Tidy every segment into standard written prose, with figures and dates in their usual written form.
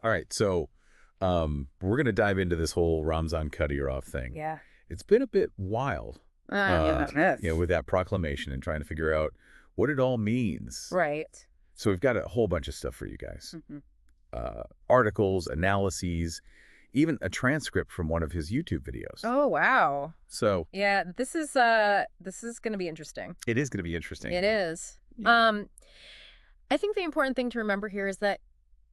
All right, so we're going to dive into this whole Ramzan Kadyrov thing. Yeah. It's been a bit wild, Yes. with that proclamation and trying to figure out what it all means. Right. So we've got a whole bunch of stuff for you guys. Hmm. Articles, analyses, even a transcript from one of his YouTube videos. Oh, wow. So Yeah, this is going to be interesting. it is going to be interesting. It is. Yeah. I think the important thing to remember here is that,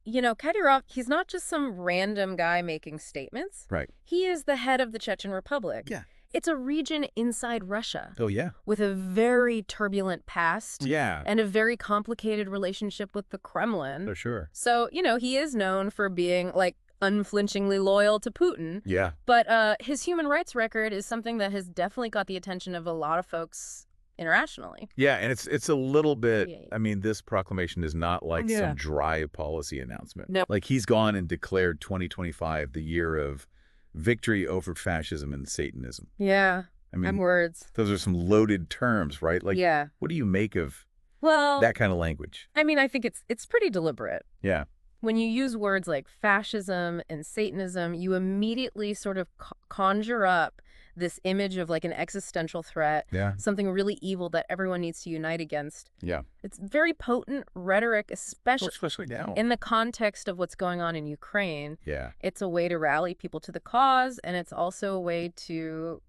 Kadyrov, he's not just some random guy making statements. Right. He is the head of the Chechen Republic. Yeah. It's a region inside Russia Oh, yeah. with a very turbulent past Yeah. and a very complicated relationship with the Kremlin. For sure. So, he is known for being, like, unflinchingly loyal to Putin. Yeah. But his human rights record is something that has definitely got the attention of a lot of folks internationally. Yeah, and it's a little bit, Yeah. I mean, this proclamation is not like Yeah. some dry policy announcement. No. Like he's gone and declared 2025 the year of victory over fascism and Satanism. Yeah. I mean, words. those are some loaded terms, right? Like, Yeah. what do you make of Well, that kind of language? I mean, I think it's pretty deliberate. Yeah. When you use words like fascism and Satanism, you immediately sort of conjure up this image of like an existential threat, Yeah. something really evil that everyone needs to unite against. Yeah. It's very potent rhetoric, Especially now. in the context of what's going on in Ukraine. Yeah. It's a way to rally people to the cause, and it's also a way to,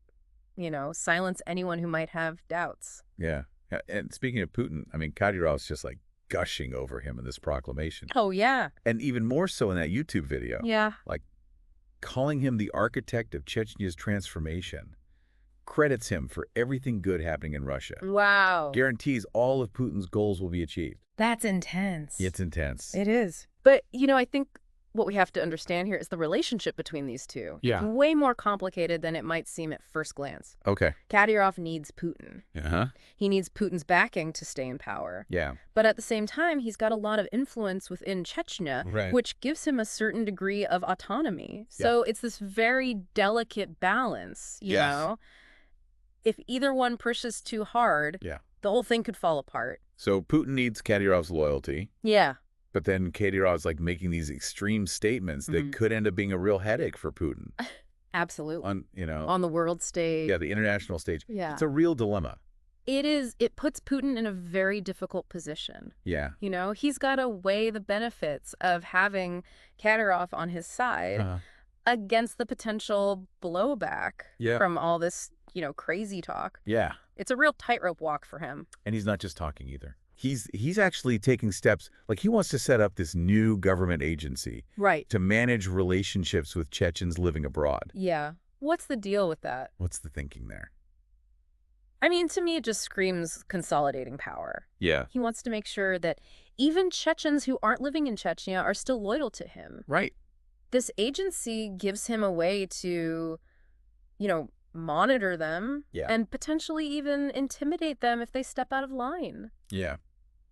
silence anyone who might have doubts. Yeah. And speaking of Putin, I mean, Kadyrov's just like gushing over him in this proclamation. Oh, yeah. And even more so in that YouTube video. Yeah. Like calling him the architect of Chechnya's transformation, credits him for everything good happening in Russia, Wow. guarantees all of Putin's goals will be achieved. That's intense. It's intense. It is. But, I think what we have to understand here is the relationship between these two. Yeah. It's way more complicated than it might seem at first glance. Okay. Kadyrov needs Putin. Uh-huh. He needs Putin's backing to stay in power. Yeah. But at the same time, he's got a lot of influence within Chechnya, Right. which gives him a certain degree of autonomy. So it's this very delicate balance, you Yes. know? If either one pushes too hard, Yeah. the whole thing could fall apart. So Putin needs Kadyrov's loyalty, Yeah. but then Kadyrov's like making these extreme statements that could end up being a real headache for Putin Absolutely. on, On the world stage. the international stage. Yeah. It's a real dilemma. It puts Putin in a very difficult position. Yeah. He's got to weigh the benefits of having Kadyrov on his side Uh-huh. against the potential blowback Yeah. from all this, crazy talk. Yeah. It's a real tightrope walk for him. And he's not just talking either. He's actually taking steps, like he wants to set up this new government agency Right. to manage relationships with Chechens living abroad. Yeah. What's the deal with that? What's the thinking there? I mean, to me, it just screams consolidating power. Yeah. He wants to make sure that even Chechens who aren't living in Chechnya are still loyal to him. Right. This agency gives him a way to, monitor them and potentially even intimidate them if they step out of line. Yeah.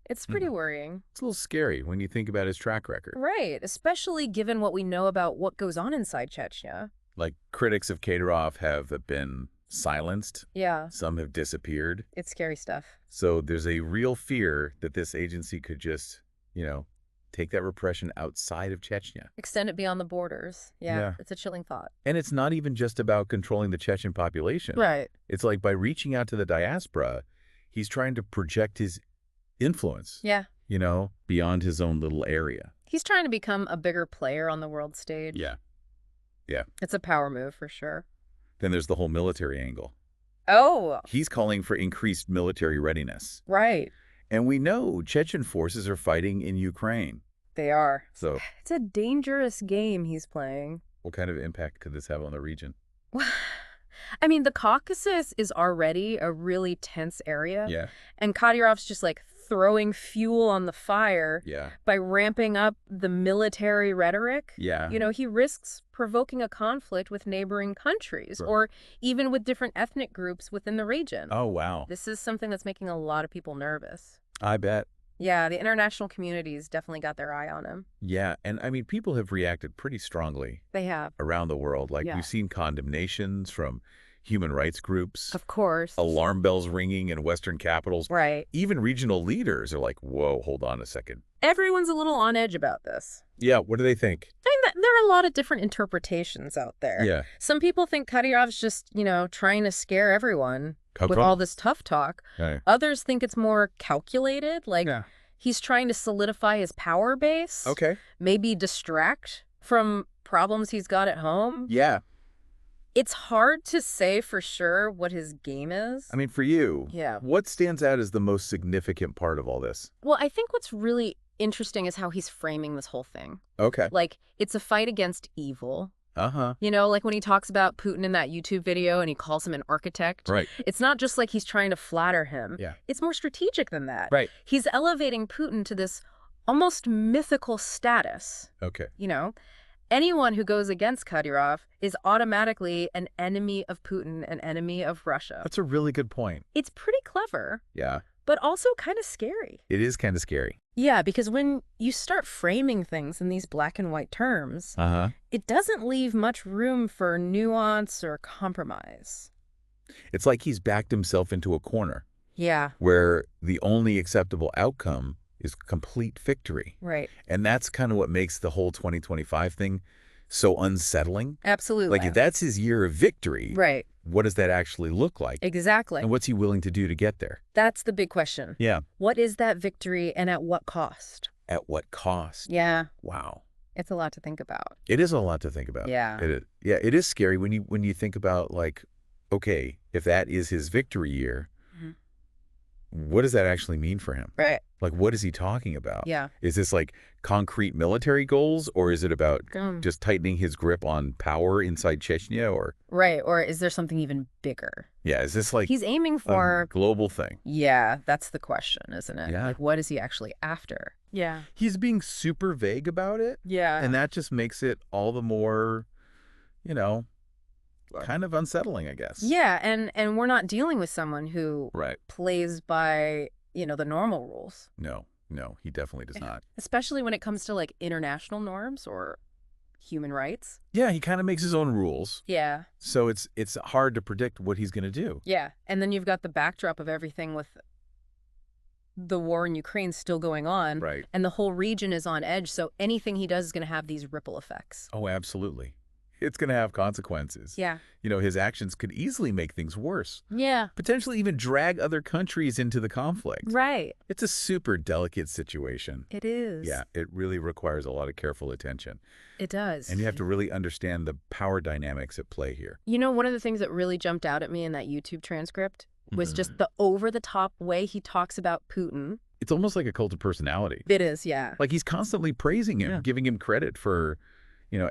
It's pretty worrying. It's a little scary when you think about his track record. Right, especially given what we know about what goes on inside Chechnya. Like critics of Kadyrov have been silenced. Yeah, Some have disappeared. it's scary stuff. So there's a real fear that this agency could just, take that repression outside of Chechnya. Extend it beyond the borders. Yeah, Yeah. it's a chilling thought. And it's not even just about controlling the Chechen population. Right. It's like by reaching out to the diaspora, he's trying to project his influence, Yeah. Beyond his own little area. He's trying to become a bigger player on the world stage. Yeah. Yeah. It's a power move for sure. Then there's the whole military angle. Oh, He's calling for increased military readiness. right. And we know Chechen forces are fighting in Ukraine. They are. So It's a dangerous game he's playing. what kind of impact could this have on the region? I mean, the Caucasus is already a really tense area. Yeah. And Kadyrov's just like throwing fuel on the fire Yeah. by ramping up the military rhetoric. Yeah. He risks provoking a conflict with neighboring countries Right. or even with different ethnic groups within the region. Oh, wow. This is something that's making a lot of people nervous. I bet. Yeah, the international community's definitely got their eye on him. Yeah. And I mean, people have reacted pretty strongly They have. around the world. Like Yeah. we've seen condemnations from human rights groups, Of course. alarm bells ringing in Western capitals. Right. Even regional leaders are like, whoa, hold on a second. everyone's a little on edge about this. Yeah, what do they think? There are a lot of different interpretations out there. Yeah. Some people think Kadyrov's just, trying to scare everyone with all this tough talk. Right. Others think it's more calculated, like he's trying to solidify his power base. Okay. Maybe distract from problems he's got at home. Yeah. It's hard to say for sure what his game is. I mean, for you, yeah. What stands out as the most significant part of all this? Well, I think what's really interesting is how he's framing this whole thing. Okay. Like, it's a fight against evil. Uh-huh. Like when he talks about Putin in that YouTube video and he calls him an architect. Right. It's not just like he's trying to flatter him. Yeah. It's more strategic than that. Right. He's elevating Putin to this almost mythical status. Okay. Anyone who goes against Kadyrov is automatically an enemy of Putin, an enemy of Russia. That's a really good point. It's pretty clever. Yeah. But also kind of scary. It is kind of scary. Yeah, because when you start framing things in these black and white terms, it doesn't leave much room for nuance or compromise. It's like he's backed himself into a corner. Yeah. Where the only acceptable outcome is complete victory. Right. And that's kind of what makes the whole 2025 thing so unsettling. Absolutely. Like, if that's his year of victory, right, what does that actually look like? Exactly. And what's he willing to do to get there? That's the big question. Yeah. What is that victory and at what cost? At what cost? Yeah. Wow. It's a lot to think about. It is a lot to think about. Yeah. It is scary when you think about, like, okay, if that is his victory year, what does that actually mean for him? Right. Like, what is he talking about? Yeah. Is this like concrete military goals, or is it about just tightening his grip on power inside Chechnya, or? Right. Or is there something even bigger? Yeah. Is this like he's aiming for a global thing? Yeah. That's the question, isn't it? Yeah. Like, what is he actually after? Yeah. He's being super vague about it. Yeah. And that just makes it all the more, kind of unsettling, I guess. Yeah, and we're not dealing with someone who plays by, the normal rules. No, he definitely does not. Especially when it comes to, like, international norms or human rights. Yeah, he kind of makes his own rules. Yeah. So it's hard to predict what he's going to do. Yeah, and then you've got the backdrop of everything with the war in Ukraine still going on. Right. And the whole region is on edge, so anything he does is going to have these ripple effects. Oh, absolutely. It's going to have consequences. Yeah. His actions could easily make things worse. Yeah. Potentially even drag other countries into the conflict. Right. It's a super delicate situation. It is. Yeah, it really requires a lot of careful attention. It does. And you have to really understand the power dynamics at play here. One of the things that really jumped out at me in that YouTube transcript was just the over-the-top way he talks about Putin. It's almost like a cult of personality. It is, yeah. Like, he's constantly praising him, giving him credit for,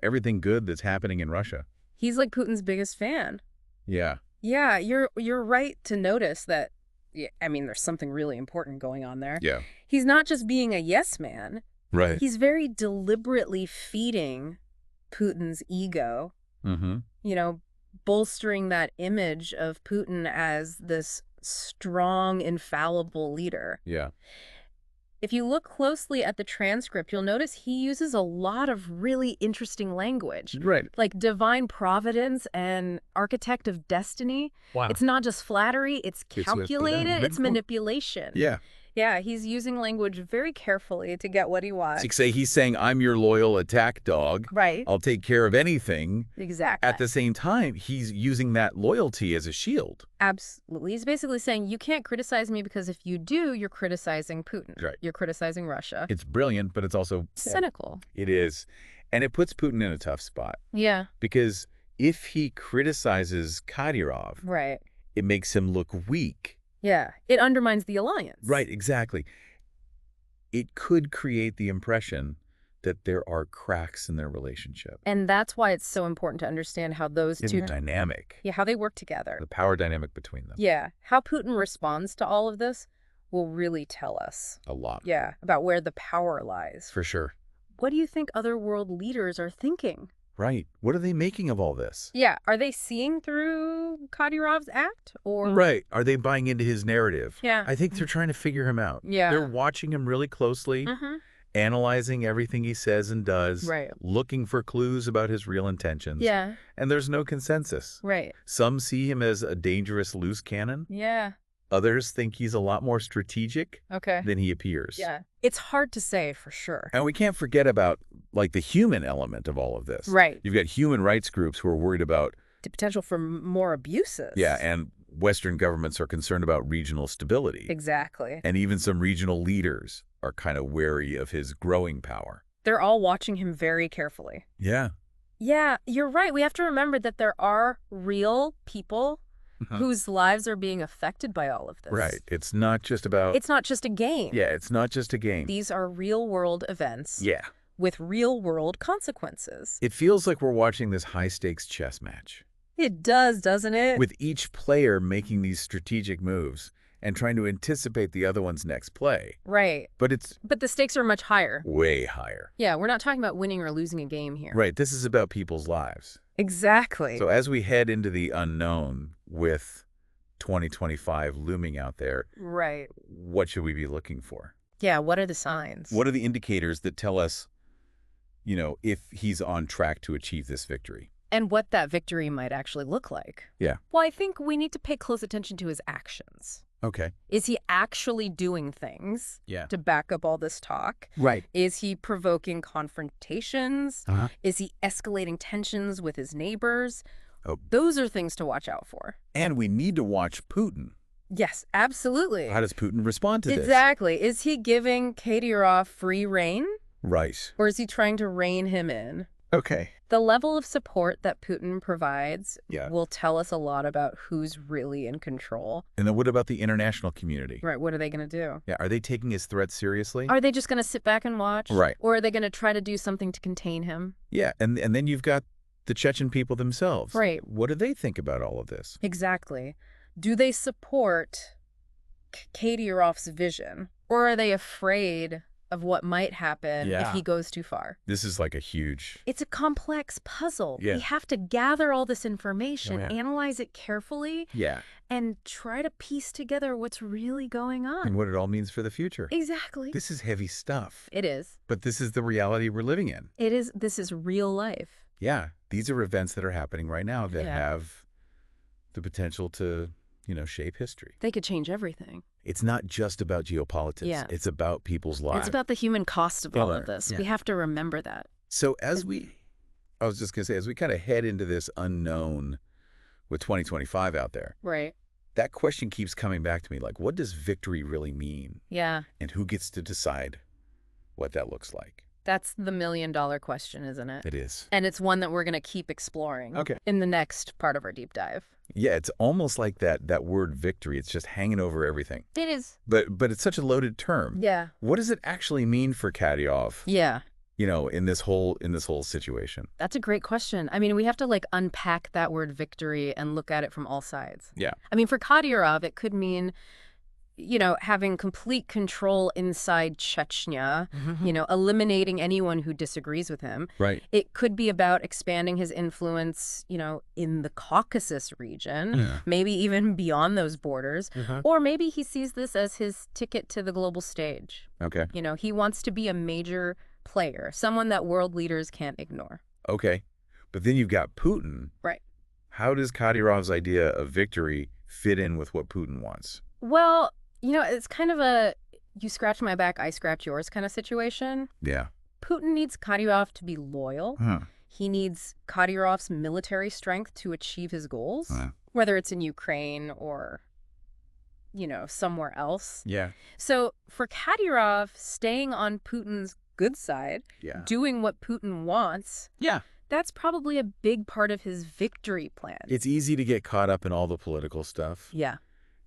everything good that's happening in Russia. He's like Putin's biggest fan. Yeah. Yeah, you're right to notice that. There's something really important going on there. Yeah. He's not just being a yes man. Right. He's very deliberately feeding Putin's ego. Bolstering that image of Putin as this strong, infallible leader. Yeah. If you look closely at the transcript, you'll notice he uses a lot of really interesting language. Right. Like divine providence and architect of destiny. Wow. It's not just flattery, it's calculated, it's manipulation. Yeah. Yeah, he's using language very carefully to get what he wants. He's saying, I'm your loyal attack dog. Right. I'll take care of anything. Exactly. At the same time, he's using that loyalty as a shield. Absolutely. He's basically saying, you can't criticize me because if you do, you're criticizing Putin. Right. You're criticizing Russia. It's brilliant, but it's also cynical. It is. And it puts Putin in a tough spot. Yeah. Because if he criticizes Kadyrov, right, it makes him look weak. Yeah, it undermines the alliance. Right, exactly. It could create the impression that there are cracks in their relationship. And that's why it's so important to understand how those two... dynamic. Yeah, how they work together. The power dynamic between them. Yeah, how Putin responds to all of this will really tell us. A lot. Yeah, about where the power lies. For sure. What do you think other world leaders are thinking? Right. What are they making of all this? Yeah. Are they seeing through Kadyrov's act? Or right. Are they buying into his narrative? Yeah. I think they're trying to figure him out. Yeah. They're watching him really closely, analyzing everything he says and does, looking for clues about his real intentions. Yeah. And there's no consensus. Right. Some see him as a dangerous loose cannon. Yeah. Others think he's a lot more strategic than he appears. Yeah. It's hard to say for sure. And we can't forget about, like, the human element of all of this. Right. You've got human rights groups who are worried about the potential for more abuses. Yeah, and Western governments are concerned about regional stability. Exactly. And even some regional leaders are kind of wary of his growing power. They're all watching him very carefully. Yeah. Yeah, you're right. We have to remember that there are real people whose lives are being affected by all of this. Right. It's not just about... It's not just a game. Yeah, it's not just a game. These are real-world events. Yeah. With real-world consequences. It feels like we're watching this high-stakes chess match. It does, doesn't it? With each player making these strategic moves and trying to anticipate the other one's next play. Right. But the stakes are much higher. Way higher. Yeah, we're not talking about winning or losing a game here. Right. This is about people's lives. Exactly. So as we head into the unknown with 2025 looming out there, right, what should we be looking for? Yeah, what are the signs? What are the indicators that tell us, you know, if he's on track to achieve this victory? And what that victory might actually look like. Yeah. Well, I think we need to pay close attention to his actions. Okay. Is he actually doing things to back up all this talk? Right. Is he provoking confrontations? Is he escalating tensions with his neighbors? Oh. Those are things to watch out for. And we need to watch Putin. Yes, absolutely. How does Putin respond to this? Exactly. Is he giving Kadyrov free rein? Right. Or is he trying to rein him in? Okay. The level of support that Putin provides Yeah. will tell us a lot about who's really in control. And then what about the international community? Right, what are they going to do? Yeah, are they taking his threats seriously? Are they just going to sit back and watch? Right. Or are they going to try to do something to contain him? Yeah, and then you've got the Chechen people themselves. Right. What do they think about all of this? Exactly. Do they support Kadyrov's vision? Or are they afraid of what might happen if he goes too far? This is like a huge... It's a complex puzzle. Yeah. We have to gather all this information, analyze it carefully, and try to piece together what's really going on. And what it all means for the future. Exactly. This is heavy stuff. It is. But this is the reality we're living in. It is. This is real life. Yeah. These are events that are happening right now that have the potential to, you know, shape history. They could change everything. It's not just about geopolitics. Yeah. It's about people's lives. It's about the human cost of all of this. Yeah. We have to remember that. So I was just going to say, as we kind of head into this unknown with 2025 out there, right? That question keeps coming back to me. Like, what does victory really mean? Yeah. And who gets to decide what that looks like? That's the million-dollar question, isn't it? It is. And it's one that we're going to keep exploring in the next part of our deep dive. Yeah, it's almost like that word victory. It's just hanging over everything. It is. But it's such a loaded term. Yeah. What does it actually mean for Kadyrov? Yeah. You know, in this whole situation. That's a great question. I mean, we have to like unpack that word victory and look at it from all sides. Yeah. I mean, for Kadyrov, it could mean, you know, having complete control inside Chechnya, you know, eliminating anyone who disagrees with him. Right. It could be about expanding his influence, you know, in the Caucasus region, maybe even beyond those borders. Or maybe he sees this as his ticket to the global stage. Okay. You know, he wants to be a major player, someone that world leaders can't ignore. Okay. But then you've got Putin. Right. How does Kadyrov's idea of victory fit in with what Putin wants? Well, you know, it's kind of a you scratch my back, I scratch yours kind of situation. Yeah. Putin needs Kadyrov to be loyal. He needs Kadyrov's military strength to achieve his goals, whether it's in Ukraine or, you know, somewhere else. Yeah. So for Kadyrov, staying on Putin's good side, doing what Putin wants, that's probably a big part of his victory plan. It's easy to get caught up in all the political stuff. Yeah.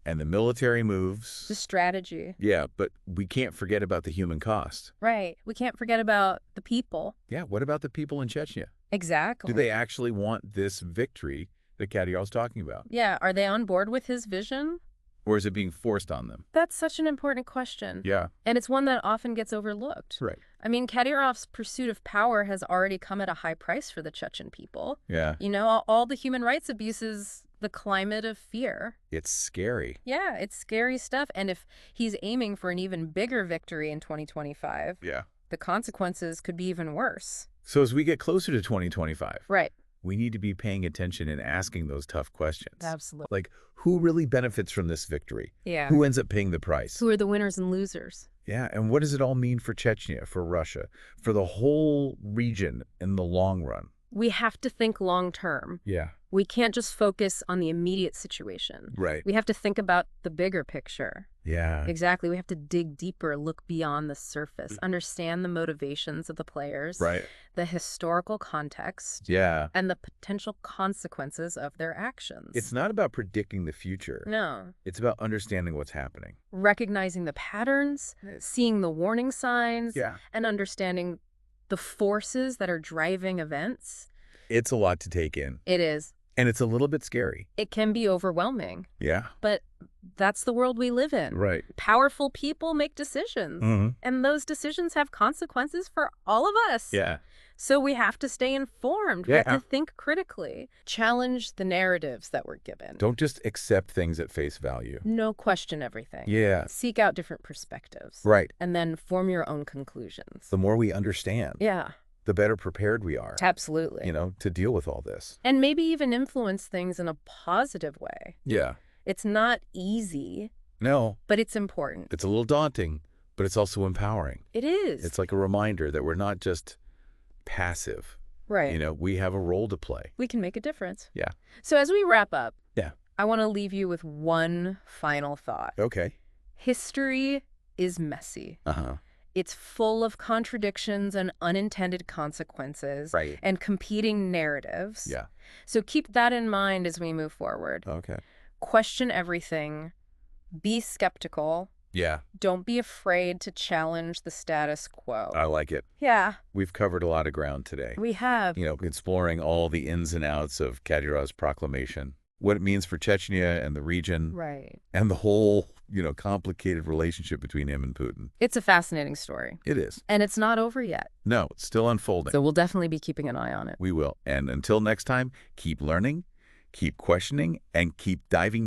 And the military moves. The strategy. Yeah, but we can't forget about the human cost. Right. We can't forget about the people. Yeah, what about the people in Chechnya? Exactly. Do they actually want this victory that Kadyrov's talking about? Yeah, are they on board with his vision? Or is it being forced on them? That's such an important question. Yeah. And it's one that often gets overlooked. Right. I mean, Kadyrov's pursuit of power has already come at a high price for the Chechen people. Yeah. You know, all the human rights abuses, the climate of fear. It's scary. Yeah, it's scary stuff. And if he's aiming for an even bigger victory in 2025, yeah, the consequences could be even worse. So as we get closer to 2025, right, We need to be paying attention and asking those tough questions. Absolutely. Like, who really benefits from this victory? Yeah. Who ends up paying the price? Who are the winners and losers? Yeah, and what does it all mean for Chechnya, for Russia, for the whole region in the long run? We have to think long term. Yeah. We can't just focus on the immediate situation. Right. We have to think about the bigger picture. Yeah. Exactly. We have to dig deeper, look beyond the surface, understand the motivations of the players, Right. the historical context, Yeah. and the potential consequences of their actions. It's not about predicting the future. No. It's about understanding what's happening. Recognizing the patterns, seeing the warning signs, Yeah. and understanding the forces that are driving events. It's a lot to take in. It is. And it's a little bit scary. It can be overwhelming. Yeah. But that's the world we live in. Right. Powerful people make decisions. And those decisions have consequences for all of us. Yeah. So we have to stay informed. We have to think critically. Challenge the narratives that we're given. Don't just accept things at face value. No, question everything. Yeah. Seek out different perspectives. Right. And then form your own conclusions. The more we understand, Yeah. the better prepared we are. Absolutely. You know, to deal with all this. And maybe even influence things in a positive way. Yeah. It's not easy, No. but it's important. It's a little daunting, but it's also empowering. It is. It's like a reminder that we're not just passive. Right. You know, we have a role to play. We can make a difference. Yeah. So as we wrap up, Yeah. I want to leave you with one final thought. Okay. History is messy. Uh-huh. It's full of contradictions and unintended consequences Right. and competing narratives. Yeah. So keep that in mind as we move forward. Okay. Question everything. Be skeptical. Yeah. Don't be afraid to challenge the status quo. I like it. Yeah, We've covered a lot of ground today. we have. You know, exploring all the ins and outs of Kadyrov's proclamation, what it means for Chechnya and the region, Right. and the whole, you know, complicated relationship between him and Putin. It's a fascinating story. It is. And it's not over yet. No, it's still unfolding. So we'll definitely be keeping an eye on it. We will. And until next time, keep learning, keep questioning, and keep diving